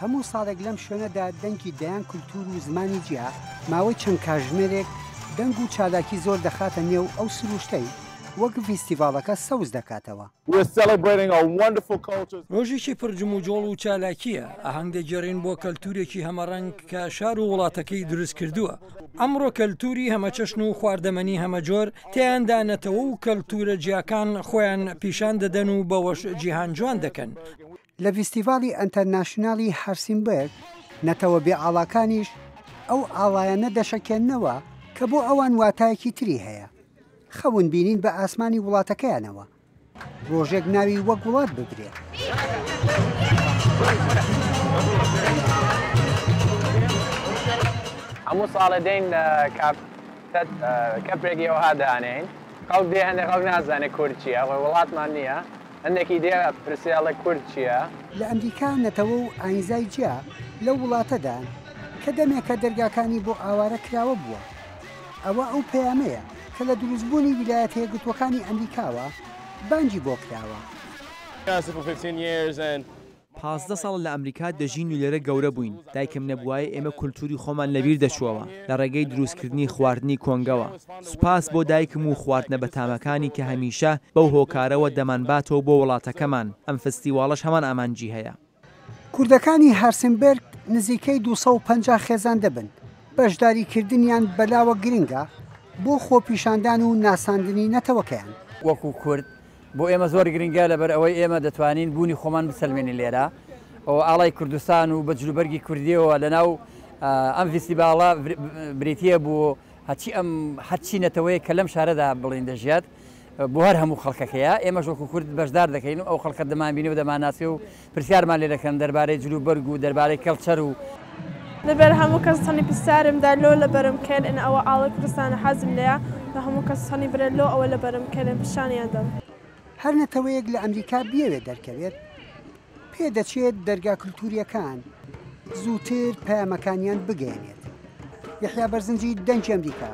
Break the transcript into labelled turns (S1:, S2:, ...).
S1: هەموو ساڵێک لەم شوێنەدا دەنگی دەیان کولتور و زمانی جیا ماوەی چەند کاتژمێرێک دەنگ و چالاکی زۆر دەخاتە نێو ئەو سروشتەی وەک فیستیڤالەکە سەوز دەکاتەوە.
S2: ڕۆژێکی پرجم و جۆڵ و چالاکیە ئاهەنگ دەگەڕێن بۆ کەلتورێکی هەمەڕەنگ کە شار و وڵاتەکەی دروست کردووە. ئەمڕۆ کەلتوری هەمە چەشن و خواردەمەنی هەمە جۆر تیاندانەتەوە و کەلتورە جیاکان خۆیان پیشان دەدەن و بەوەش جیهان جوان دەکەن.
S1: لە فیستیڤالی ئەنتەرناشنالی هارسینبرگ نەتەوە بێئاڵاکانیش ئەو ئاڵایانە دەشەکێننەوە کە بۆ ئەوان واتایەکی تری هەیە. خەون بینین بە ئاسمانی وڵاتەکەیانەوە ڕۆژێک ناوی وەک وڵات ببرێت.
S3: هەموو ساڵە دەین کەپێکی ئەوها دانین خەڵک دێ هەندێک خەڵک نازانێت کورد چییە وڵاتمان نییە هەندێکی دێ پرسیاڵە کورد چییە.
S1: لە ئەمریکا نەتەوە و ئاینزای جیا لە وڵاتەدان کە دەمێکە دەرگاکانی بۆ ئاوارە کراوە بووە. ئەوە ئەو پەیامەیە کە لە دروستبوونی ویلایەتە یەکگرتووەکانی ئەمریکاوە بانگی بۆ کراوە.
S4: 15 ساڵ لە ئەمریکا دەژین و لێرە گەورە بووین. دایکم نەبووایە ئێمە کولتوری خۆمان لەبیر دەچووەوە لە ڕێگەی دروستکردنی خواردنی کۆنگەوە. سوپاس بۆ دایکم و خواردنە بەتامەکانی کە هەمیشە بەو هۆکارەوە دەمانباتەوە بۆ وڵاتەکەمان. ئەم فستیواڵەش هەمان ئامانجی هەیە.
S1: کوردەکانی هارسینبرگ نزیکەی 250 خێزان دەبن. بەشداریکردنیان بەلاوە گرنگە بۆ خۆپیشاندان و ناساندنی نەتەوەکەیان.
S5: وەکو کورد بۆ ئێمە زۆر گرنگە لەبەر ئەوەی ئێمە دەتوانین بوونی خۆمان بسەلمێنی لێرە ئەو ئاڵای کوردستان و بەجلوبەرگی کوردیەوە لەناو ئەم فیستیڤاڵە بریتیە بۆ هەرچی نەتەوەی کە لەم شارەدا بڵین دەژێت بۆ هەر هەموو خەڵکەکەیە ئێمەش وەکو کورد بەشدار دەکەین و ئەو خەڵکە دەمانبینی و دەماناسی و پرسیارمان لێ دەکەن دەربارەی جلوبەرگ و دەربارەی کەڵچەر و
S6: لەبەر هەموو کەس هەنی پرسیارمدا لۆ لە بەرم کرد ئەن ئەوە ئاڵە کوردستانە حەزم لێە لە هەموو کەس هەنی برێت لۆ ئەوە لە بەرم کردن پیشانیان دەم.
S1: هەر نەتەوەیەک لە ئەمریکا بیەوێت دەرکەوێت پێدەچێت دەرگا کولتوریەکان زووتر پەیامەکانیان بگەێنێت. یەحیا بەرزنجی دەنگی ئەمریکا.